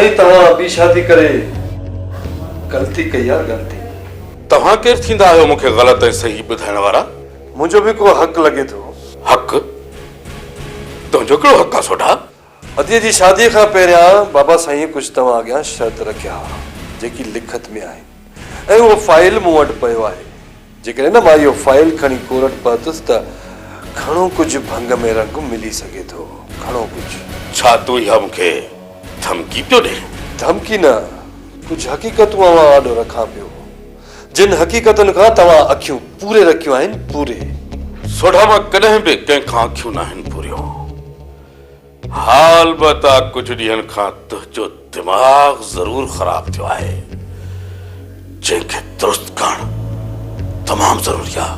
सही तव्हां ॿी शादी करे गलती कई आहे गलती। तव्हां केरु थींदा आहियो मूंखे ग़लति ऐं सही ॿुधाइण वारा? मुंहिंजो बि को हक़ लॻे थो। हक़? तुंहिंजो कहिड़ो हक़ आहे सोढा? अदीअ जी शादीअ खां पहिरियां बाबा साईं कुझु तव्हां अॻियां शर्त रखिया जेकी लिखत में आहे ऐं उहो फाइल मूं वटि पियो आहे। जेकॾहिं न मां इहो फाइल खणी कोर्ट पहुतुसि त घणो कुझु भंग में रंग मिली सघे थो, घणो कुझु। छा तूं इहा मूंखे धमकी पियो ॾे? धमकी न, कुझु हक़ीक़तूं मां आॾो रखां पियो, जिन हक़ीक़तुनि खां तव्हां अखियूं पूरे रखियूं आहिनि। पूरे सोढा मां कॾहिं बि कंहिंखां अखियूं न आहिनि पूरियूं। हाल बता कुझु ॾींहंनि खां तुंहिंजो दिमाग़ ज़रूर ख़राब थियो आहे, जंहिंखे दुरुस्त करणु तमामु ज़रूरी आहे।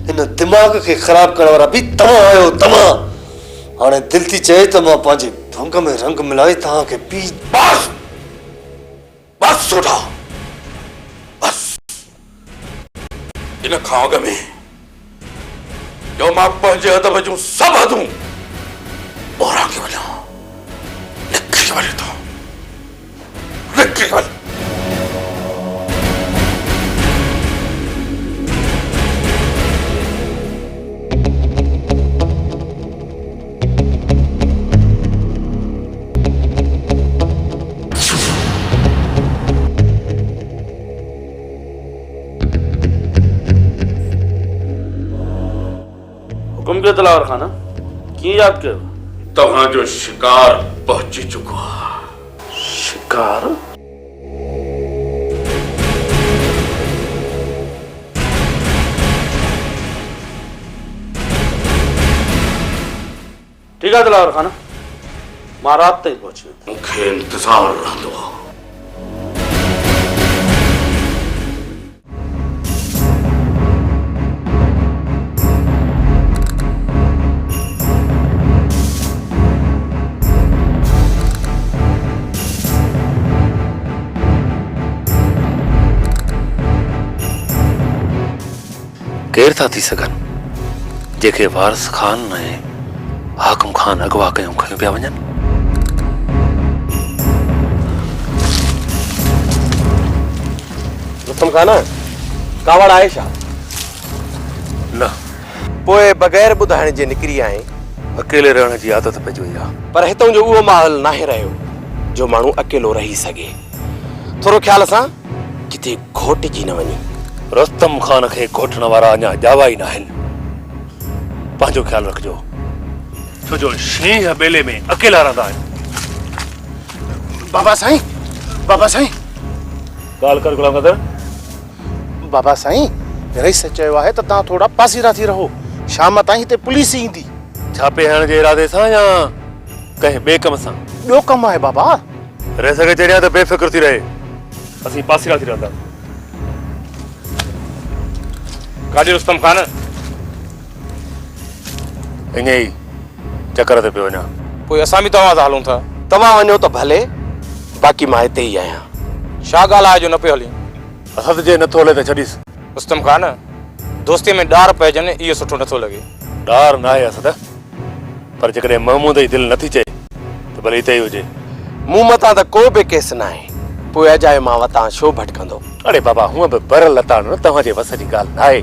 हिन दिमाग़ खे ख़राब करण वारा बि तव्हां आहियो, तव्हां। हाणे दिलि थी चए त मां पंहिंजे भंग में रंग मिलाए तव्हांखे पी। बस बस सोढा, बस। इन खां अॻु में जो मां पंहिंजे अदब जूं सभु हदूं ओरांगे वञा, निकिरी वञे थो, निकिरी वञ। हुकुम कयो दिलावर खान, कीअं यादि कयो? तव्हांजो शिकार पहुची चुको आहे। शिकार? ठीक आहे दिलावर खान, मां राति ताईं पहुची वेंदुमि। मूंखे इंतज़ारु रहंदो आहे। केर था थी सघनि जेके वारिस खान ऐं हाकिम खान अगवा कयूं खयूं पिया वञनि? रुस्तम खान, कावड़ आहे छा? न, पोइ बग़ैर ॿुधाइण जे निकिरी आहीं। अकेले रहण जी आदत पइजी वई आहे। पर हितां जो उहो माहौल नाहे रहियो जो माण्हू अकेलो रही सघे। थोरो ख़्याल सां किथे घोटिजी न वञे। रुस्तम खान खे घोटण वारा अञा ॼावा ई न आहिनि। पंहिंजो ख़्यालु रखिजो, छो जो शींहं ॿेले में अकेला रहंदा आहिनि। बाबा साईं, बाबा साईं, ॻाल्हि कर गुलाम क़दर। बाबा साईं, रईस चयो आहे त तव्हां थोरा पासीरा थी रहो, शाम ताईं हिते पुलिस ईंदी। छापे हणण जे इरादे सां या कंहिं ॿिए कम सां? ॿियो कमु आहे बाबा। रह सघे जॾहिं त बेफ़िक्र थी रहे, असीं पासीरा थी रहंदा। काॾे रुस्तम खान? ईअं ई चकर ते पियो वञा। पोइ असां बि तव्हां सां हलूं था। तव्हां वञो त भले, बाक़ी मां हिते ई आहियां। छा ॻाल्हि आहे जो न पियो हली? असद जे नथो हले त छॾीस। रुस्तम खान, दोस्तीअ में ॾार पइजनि इहो सुठो नथो लॻे। ॾार न आहे असद, पर जेकॾहिं महमूद जी दिलि नथी चए त भले हिते ई हुजे। मूं मथां त को बि केस न आहे, पोइ अजाए मां वटां छो भटकंदो? अड़े बाबा, हूअं बि बर लताड़ तव्हांजे वस जी ॻाल्हि न आहे।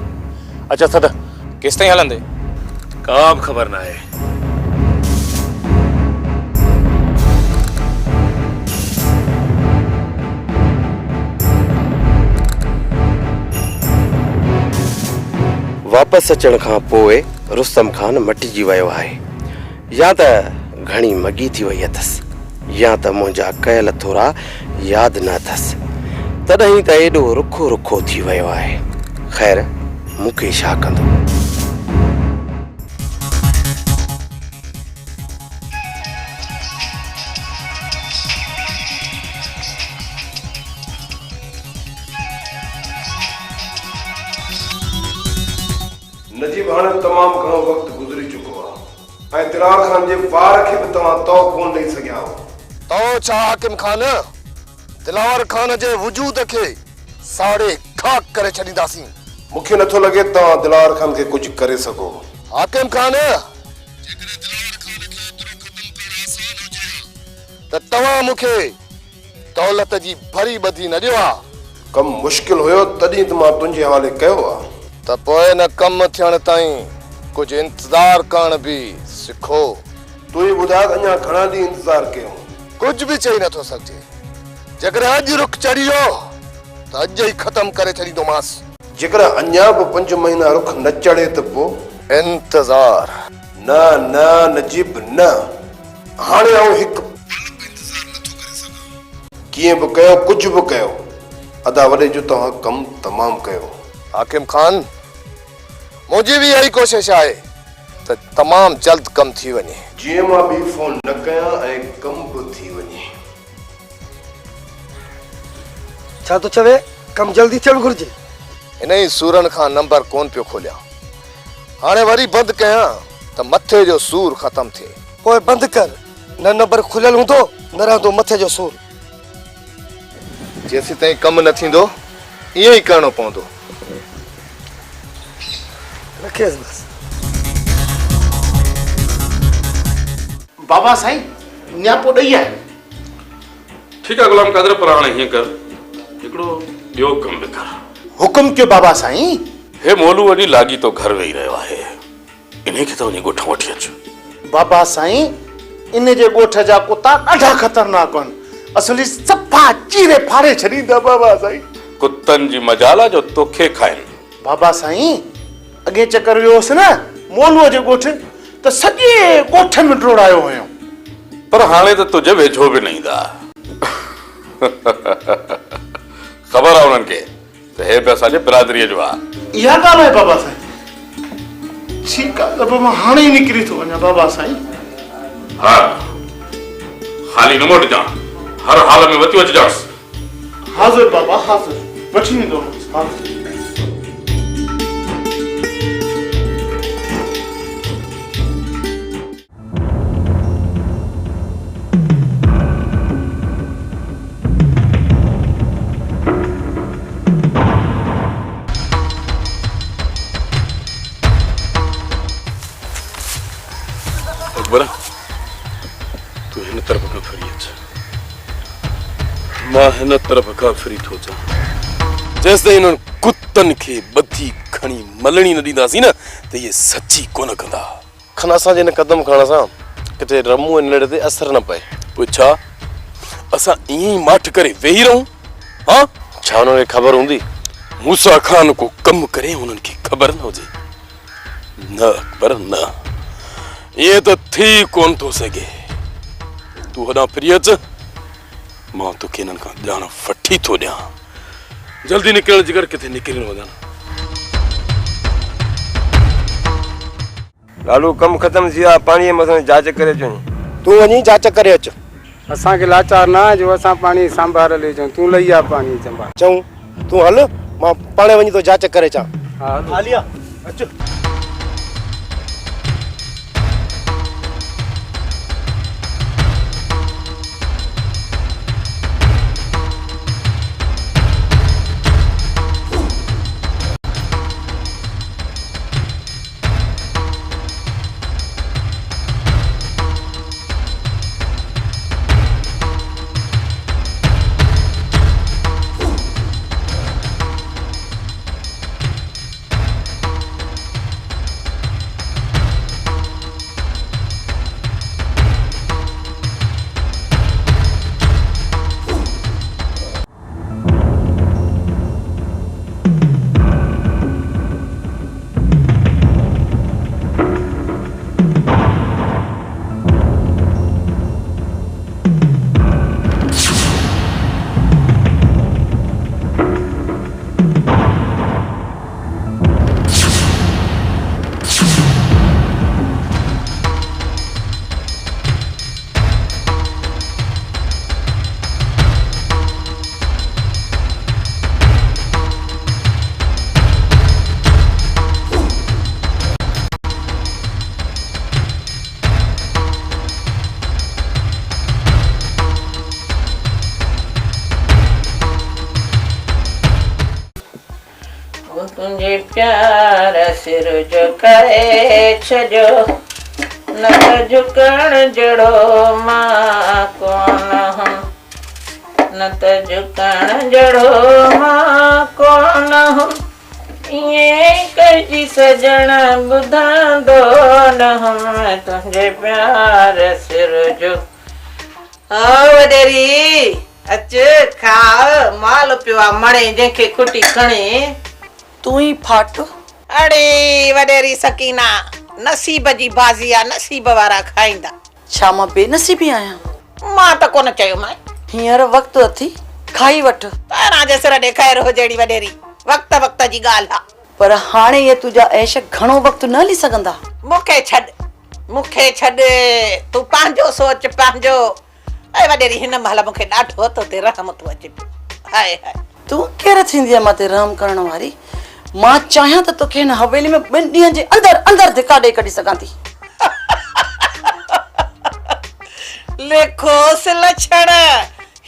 अच्छा सद, केसि ताईं हलंदे? का बि ख़बर न आहे। वापसि अचण खां पोइ रुस्तम खान मटिजी वियो आहे, या त घणी मगी थी वई अथसि या त मुंहिंजा कयल थोरा यादि न अथसि, तॾहिं त एॾो रुखो रुखो थी वियो आहे। ख़ैर, मूंखे छा कंदो? नजीब हाणे तमामु घणो वक़्तु गुज़री चुको आहे ऐं दिलावर खान जे वार खे बि तव्हां तो कोन ॾेई सघिया हो। तो छा हाकिम खान, दिलावर खान जे वजूद खे साड़े खाक करे छॾींदासीं। मूंखे नथो लॻे तव्हां दिलावर खान खे कुझु करे सघो। हाकिम खान, जेकॾहिं दिलावर खान खे एतिरो ख़तमु करणु आसान हुजे त तव्हां मूंखे दौलत जी भरी बधी न ॾियो आहे कम मुश्किल हुयो तॾहिं त मां तुंहिंजे हवाले कयो आहे त पोइ न कम थियण ताईं कुझु इंतज़ार करण बि सिखो। तूं ई ॿुधाए त अञा घणा ॾींहं इंतज़ार कयूं कुझु बि चई नथो सघिजे। जेकर अॼु रुख चढ़ी वियो त अॼु ई ख़तम करे छॾींदोमांसि। जेकर अञा बि 5 महीना रुख न चढ़े त पोइ इंतज़ार न न नजीब न हाणे आऊं हिकु कीअं बि कयो कुझु बि कयो अदा वॾे जो तव्हां कमु तमामु कयो। हाकिम खान मुंहिंजी बि इहा ई कोशिशि आहे त तमामु जल्द कमु थी वञे जीअं मां बि फोन न कयां ऐं कमु बि थी वञे। छा तो चवे कम जल्दी थियणु घुरिजे। इन ई सूरनि खां नंबर कोन पियो खोलियां हाणे वरी बंदि कयां त मथे जो सूर ख़तम थिए। पोइ बंदि कर न नंबर खुलियल हूंदो न रहंदो मथे जो सूर। जेसीं ताईं कमु न थींदो ईअं ई करिणो पवंदो। रखेसि बसि। बाबा साईं न्यापो ॾेई आहे। ठीकु आहे गुलाम कादर पर हाणे हीअं कर हिकिड़ो ॿियो कमु बि कर। हुकुम कयो बाबा साईं। हे मोलू वॾी लागी तो घर वेही रहियो आहे इन्हे खे त वञी ॻोठ वठी अच। बाबा साईं इन जे ॻोठ जा कुता ॾाढा ख़तरनाक आहिनि असली सफ़ा चीरे फाड़े छॾींदा बाबा साईं। कुतनि जी मजाला जो तोखे खाइनि। बाबा साईं अॻे चकर वियो हुअसि न मोलूअ जे ॻोठ त सॼे ॻोठ में डोड़ायो हुयो पर हाणे त तुंहिंजे वेझो बि न ईंदा। ख़बर आहे उन्हनि खे त हे बि असांजे बिरादरीअ जो आहे। इहा ॻाल्हि आहे बाबा साईं। ठीकु आहे त पोइ मां हाणे ई निकिरी थो वञा बाबा साईं। हा ख़ाली न मोटिजांइ हर हाल में वठी अचिजांइ। हाज़िर बाबा हाज़िर वठी ईंदोमांसि हाज़िर। अकबर तू हिन तरफ़ खां फिरी अच मां हिन तरफ़ खां फिरी थो अचां। जेसिताईं इन्हनि कुतनि खे ॿधी खणी मलणी न ॾींदासीं न त इहे सची कोन कंदा। खन असांजे हिन कदम खणण सां किथे रमू नेड़े ते असर न पए। पोइ छा असां ईअं ई माठ करे वेही रहूं? हा छा हुनखे ख़बर हूंदी मूसा खान को कमु करे हुननि खे ख़बर न हुजे? न अकबर न इहे त थी कोन थो सघे। तूं होॾां फिरी अच मां तोखे हिननि खां ॼाण वठी थो ॾियां। जल्दी निकिरण जी कर किथे निकिरी न वञनि। लालू कम ख़त्म थी वियो आहे पाणीअ मथां जांच करे अचूं। तूं वञी जांच करे अच। असांखे लाचार न जो असां पाणी संभाल ले अचूं तूं लई आ पाणी संभाल। चऊं तूं हल मां पाणे वञी तो जांच करे अचां। हा आलिया अच। तुझे प्यार सिर झुकाए छजो न झुकण जड़ो मां कोन हूं न त झुकण जड़ो मां कोन हम ये कजी सजण बुधांदो न हम तुझे प्यार सिर जो वडेरी अच खा माल पियो मणे जंहिंखे खुटी खणे तू ही फाट। अड़े वडेरी सकीना नसीब जी बाज़ी आ नसीब वारा खाईंदा। छा मां बेनसीबी आहियां? मां त कोन चयो मां। हींअर वक्त अथी खाई वठ। तारा जे सिर ॾे खैर हो जहिड़ी वडेरी वक्त वक्त जी ॻाल्हि आ। पर हाणे ये तुझा ऐश घणो वक्त न हली सघंदा। मूंखे छॾ तूं पंहिंजो सोच पंहिंजो। ऐ वडेरी हिन महिल मूंखे ॾाढो तो ते रहम तू अचे हाय हाय। तू केर थींदी आहे मां ते रहम करण वारी? मां चाहियां त तोखे हिन हवेली में 2 ॾींहंनि जे अंदर धिका ॾेई कढी सघां थी। लेखोस लछण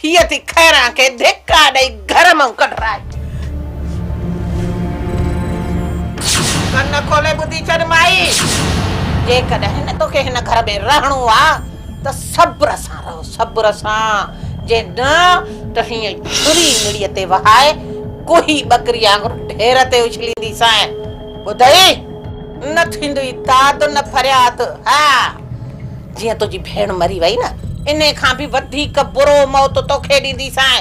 हीअ थी खैरा खे धिका ॾेई घर मां कढराए। कन खोले ॿुधी छॾ माई जेकॾहिं न तोखे हिन घर में रहणो आ त सब्र सां रहो सब्र सां। जे न त हीअं छुरी निड़ीअ ते वहाए कोही बकरी वांगुरु ढेर ते उछलींदी सां ॿुधई न थींदुई ताद न फरियाद। हा जीअं तुंहिंजी भेण मरी वई न इन खां बि वधीक बुरो मौत तोखे ॾींदी सां।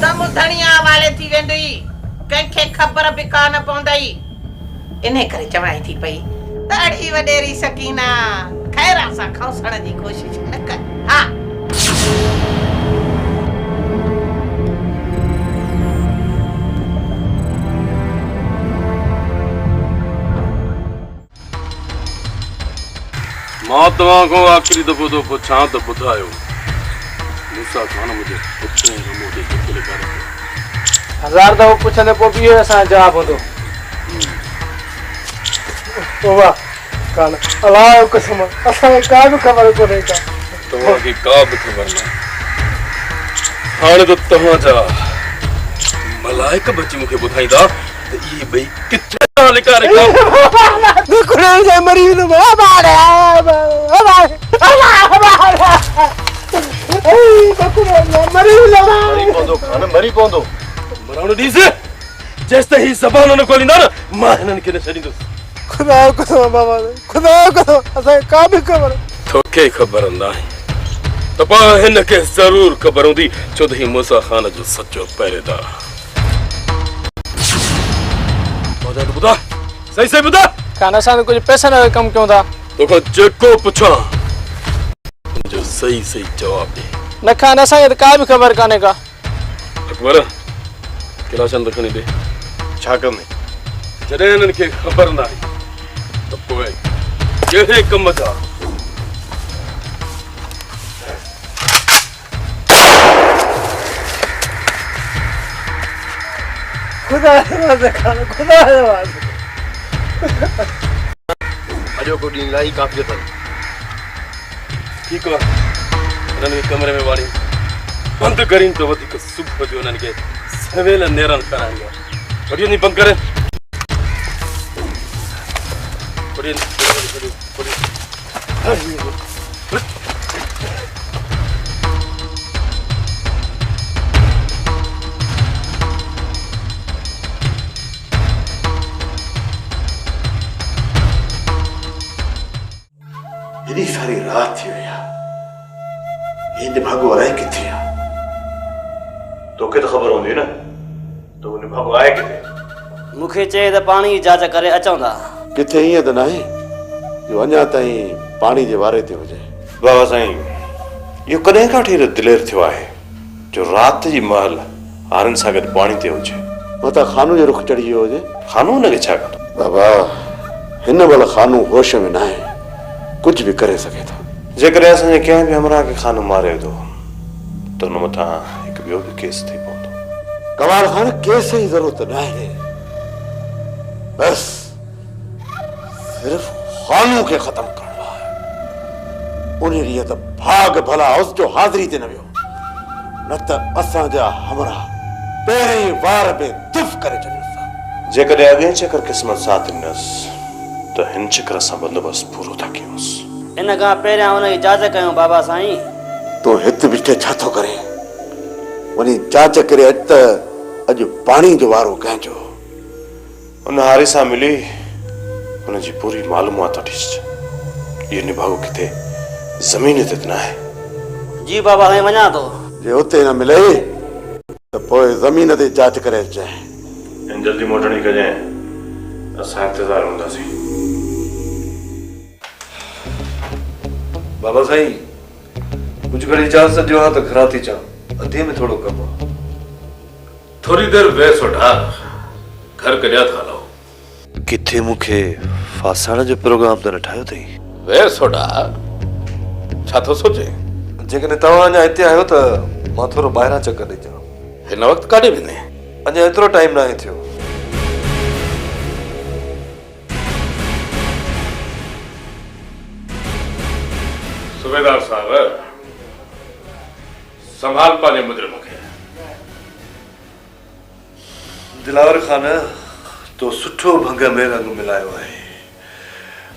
दम धणिया वाले थी वेंदई कंहिंखे ख़बर बि कान पवंदई। इन करे चवाई थी पई ॾाढी वडेरी सकीना खैरा सां खौसण जी कोशिश न कर। हा मां तव्हां खां आख़िरी दफ़ो थो पुछां त ॿुधायो मूसा खान मुंहिंजे पुट ऐं रमो ते क़त्ल करे। 1000 दफ़ो पुछंदे पोइ बि इहो असां जवाब हूंदो। वाह कान अलाह कसम असांखे का बि ख़बर कोन्हे का। तव्हांखे का बि ख़बर न। हाणे त तव्हांजा मलाइक बची मूंखे ॿुधाईंदा त इहे ॿई किथे था लिकारे मरी पवंदो मरण ॾींहुं जेसि ताईं हीअ ज़बान न खोलींदा न मां हिननि खे न छॾींदुसि। खुदा कसम बाबा खुदा कसम असांखे का बि ख़बर। तोखे ख़बर नाहे त पाण हिन खे ज़रूर ख़बर हूंदी छो त हीउ मूसा खान जो सचो पहिरेदार। ॿुधा सही सही ॿुधा कान असां कुझु पैसनि जो कमु कयूं था। तोखां जेको पुछां हुनजो सही सही जवाब ॾे। न खान असांखे त का बि ख़बर कान्हे का। अकबर किलाशन त खणी ॾे। छा कमु? जॾहिं हिननि खे ख़बर नाहे त पोइ कहिड़े कम जा खुदा खान खुदा अॼो को ॾींहुं इलाही काफ़ी अथनि। ठीकु आहे हिननि खे कमरे में वाड़ी बंदि करीनि त वधीक सुबुह जो हिननि खे सवेल नेरनि कराइणी आहे। वठी वञी बंदि करे हेॾी सारी रात थी वई आहे हिन भाॻो आहे किथे आहे? तोखे त ख़बर हूंदी न त हुन भाॻो आहे किथे? मूंखे चए त पाणी जी जांच करे अचूं था। किथे ईअं त नाहे जो अञा ताईं पाणी जे वारे ते हुजे। बाबा साईं इहो कॾहिं खां वठी दिलेर थियो आहे जो राति जी महिल हारनि सां गॾु पाणी ते हुजे। मतां खानू जो रुख चढ़ी वियो हुजे। खानू हुनखे छा कयो? बाबा हिन महिल खानू होश में न आहे कुझु बि करे सघे थो। जेकॾहिं असांजे कंहिं बि हमराह खे खानो मारे थो त हुन मथां हिकु ॿियो बि केस थी पवंदो। कमाल खान केस जी ज़रूरत न आहे बस सिर्फ़ खानू खे ख़तम करणो आहे। उन ॾींहुं त भाग भला उसजो हाज़िरी ते न वियो न त असांजा हमराह पहिरें वार में दुफ़ करे छॾियोसीं। जेकॾहिं अॻे चकर क़िस्मत साथ ॾिनसि त हिन चकर सां बंदोबस्तु पूरो था कयूंसि। इन खां पहिरियां हुनजी जांच कयूं बाबा साईं। तूं हिते बीठे छा थो करे? वञी जांच करे अच त अॼु पाणी जो वारो कंहिंजो। उन हारे सां मिली उनजी पूरी मालूमात वठीस। ये निभाउ किथे ज़मीन ते न आहे। जी बाबा हाणे वञा थो। जे उते न मिले त पोइ ज़मीन ते जांच करे अचे। जल्दी मोटणी कजांइ, असां इंतज़ार हूंदासीं। बाबा साईं कुछ घड़ी इजाज़त ॾियो हा त घरां थी अचां, अधे में थोड़ो कमु आहे। थोड़ी देर वेस वठा, घर करिया था हलो। किथे मूंखे फासाइण जो प्रोग्राम त न ठाहियो अथई? वेस वठा, छा थो सोचे? जेकॾहिं तव्हां अञा हिते आहियो त मां थोरो ॿाहिरां चकर ॾेई अचां। हिन वक़्तु काॾे वेंदे? अञा एतिरो टाइम न आहे थियो। सूबेदार साहब, संभाल पंहिंजे मुजरिम खे। दिलावर खान तो सुठो भंग में रंग मिलायो आहे,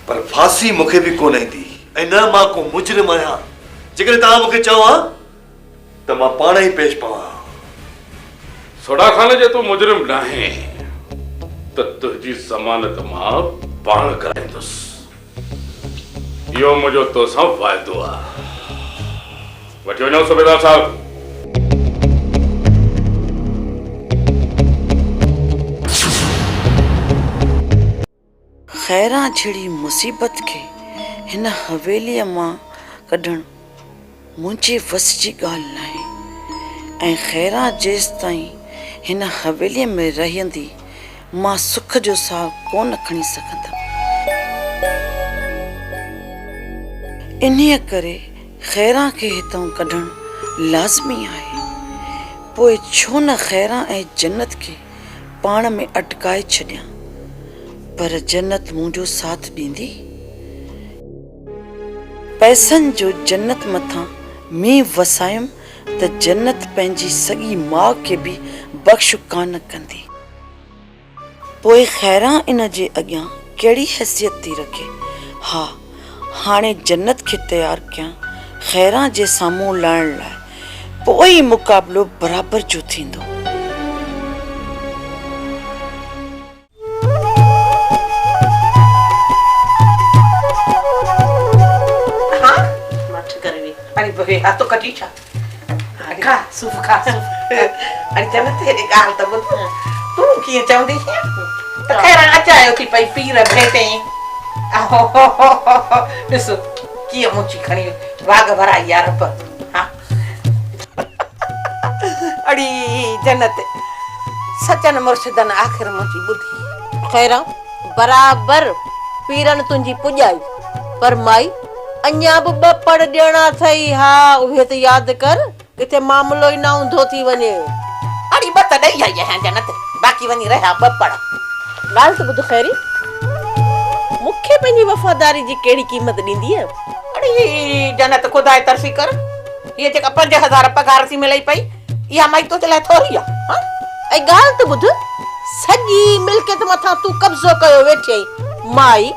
पर फांसी मूंखे बि कोन ईंदी ऐं न मां को मुजरिम आहियां। जेकॾहिं तव्हां मूंखे चओ हा त मां पाण ई पेश पवां। सोडा खान जे तूं मुजरिम न आहे त तुंहिंजी ज़मानत मां पाण कराईंदुसि। इहो मुंहिंजो तोसां वाइदो आहे। वठी वञो सूबेदार साहब। खैरा जहिड़ी मुसीबत खे हिन हवेलीअ मां कढण मुंहिंजे वस जी ॻाल्हि न आहे ऐं खैरा जेसि ताईं हिन हवेलीअ में रहंदी मां सुख जो साह कोन खणी सघंदमि। इन्हीअ करे खैरा खे हितां कढण लाज़मी आहे। पोइ छो न खैरा ऐं जन्नत खे पाण में अटकाए छॾियां, पर जन्नत मुंहिंजो साथ ॾींदी। पैसनि जो जन्नत मथां मींहुं वसायुमि त जन्नत पंहिंजी सॻी माउ खे बि बख़्श कान कंदी। पोइ खैरा इन जे अॻियां कहिड़ी हैसियत थी रखे। हा, हाणे जन्नत खे तयारु कयां खैरा जे साम्हूं लहण लाइ, पोइ ई मुक़ाबिलो बराबरि जो थींदो। अरे हाथ तो कटी छा? खा सूफ खा सूफ। अरे जन्नत हेॾे ॻाल्हि त ॿुध, तूं कीअं चवंदी कीअं त खैर अचायो थी पई पीर भेटे। ॾिस कीअं मुंची खणी वाग भराई यार पर। अड़ी जन्नत सचन मुर्शिदन आख़िर मुंची ॿुधी। खैरा बराबर पीरन तुंहिंजी पुॼाई, पर माई अञा बि ॿ पड़ ॾियणा अथई। हा, उहे त यादि कर, किथे मामलो ई न ऊंधो थी वञे। अड़ी ॿ त ॾेई आई आहियां जन्नत, बाक़ी वञी रहिया ॿ पड़। ॻाल्हि त ॿुध खैरी, मूंखे पंहिंजी वफ़ादारी जी कहिड़ी क़ीमत ॾींदी आहे? अड़ी जन्नत खुदा तरसी कर, ये जेका 5000 पगार थी मिले पई, इहा माई तो चलाए थोरी आहे। ऐं ॻाल्हि त ॿुध, सॼी मिल्कियत मथां तूं कब्ज़ो कयो वेठी आहीं। माई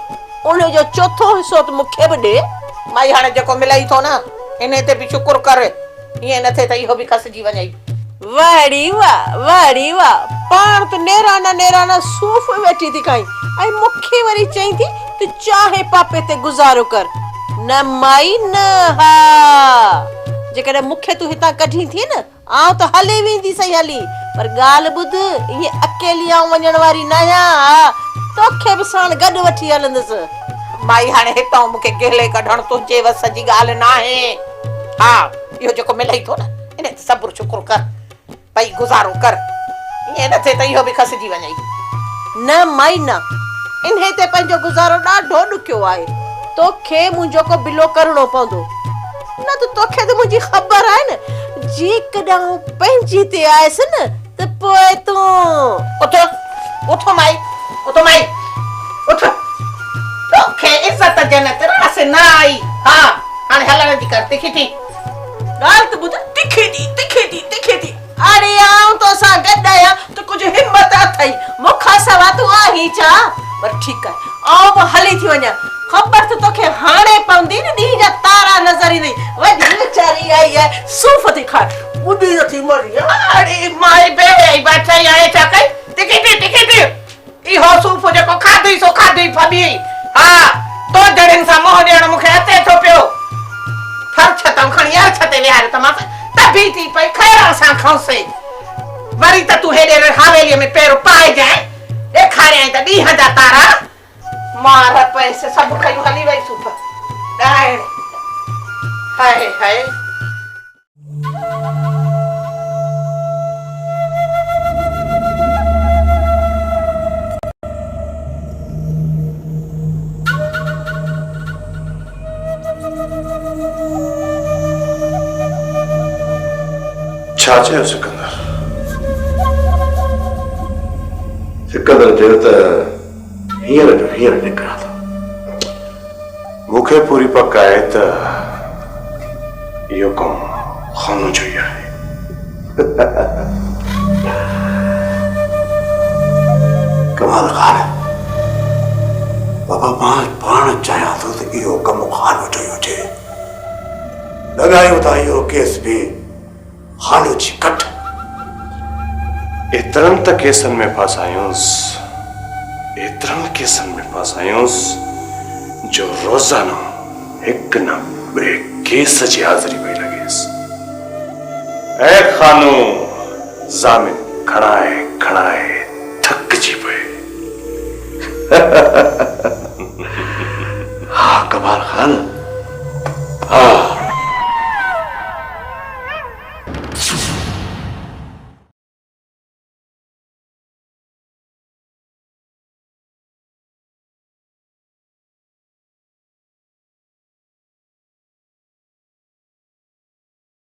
उन जो चौथो हिसो त मूंखे बि ॾे। माई हाणे जेको मिलई थो न, इन ते बि शुक्र कर। ईअं न थिए त इहो बि खसिजी वञे। वाड़ी वाह, वाड़ी वाह, पाण त नेराना नेराना सूफ़ वेठी थी खाई ऐं मूंखे वरी चई थी त चाहे पापे ते गुज़ारो कर। न माई न। हा, जेकॾहिं मूंखे तूं हितां कढी थी न, आउं त हली वेंदी सही हली, पर ॻाल्हि ॿुध, ईअं अकेली आउं वञण वारी न आहियां। तोखे बि साण गॾु वठी हलंदसि। माई हाणे हितां मूंखे गेले कढण तुंहिंजे वस जी ॻाल्हि न आहे। हा, इहो जेको मिलई थो न, इन ते सब्र शुक्र कर, भई गुज़ारो कर। ईअं न थिए त इहो बि खसिजी वञे। न माई न, इन ते पंहिंजो गुज़ारो ॾाढो ॾुखियो आहे। तोखे मुंहिंजो को बिलो करणो पवंदो, न त तोखे त मुंहिंजी ख़बर आहे न। जेकॾहिं पंहिंजी ते आयसि न त पोइ तूं उठ उठ माई, उठ माई उठ। तोखे इज़त जन्नत रास न आई। हा, हाणे हलण जी कर। तिखी थी ॻाल्हि त ॿुध, तिखे थी तिखे थी तिखे थी। अरे आउं तोसां गॾु आहियां त कुझु हिम्मत अथई, मूंखां सवा तूं आहीं छा? पर ठीकु आहे, आउं बि हली थी वञा। ख़बर त तोखे हाणे पवंदी न, ॾींहं जा तारा नज़र ईंदई। वञ बेचारी आई है सूफ थी खा बुढ़ी थी मरी अरे माई बे बच्चा आए चाकै टिकट इहो सूफ जेको खाधी सो खाधी फबी हां तो जड़न सा मोह ॾियण मूंखे अचे थो पियो फर छतम खणी यार छते विहारे तमास तभी थी पई खैर सां खौसे वरी त तू हेॾे हवेलीअ में पैर पाए जाए ॾेखारियां त ॾींहं जा तारा मार पैसे सभु खयूं हली वई सूफ ॾाइण हाय हाय छा चयो सिकंदर? सिकंदर चयो त हींअर जो हींअर निकिरा थो। मूंखे पूरी पक आहे त इहो कमु खानो जो ई आहे। कमाल खान बाबा मां पाण चाहियां थो त इहो कमु खानो जो ई हुजे। लॻायूं था इहो केस बि खानो जी कट। एतिरनि त केसनि में फासायूंसि, एतिरनि केसनि में फासायूंसि जो रोज़ाना हिकु न ॿिए केस जी हाज़िरी पई लॻेसि। ऐं खानो ज़ामिन खणाए खणाए थकिजी पए। हा कमाल खान, हा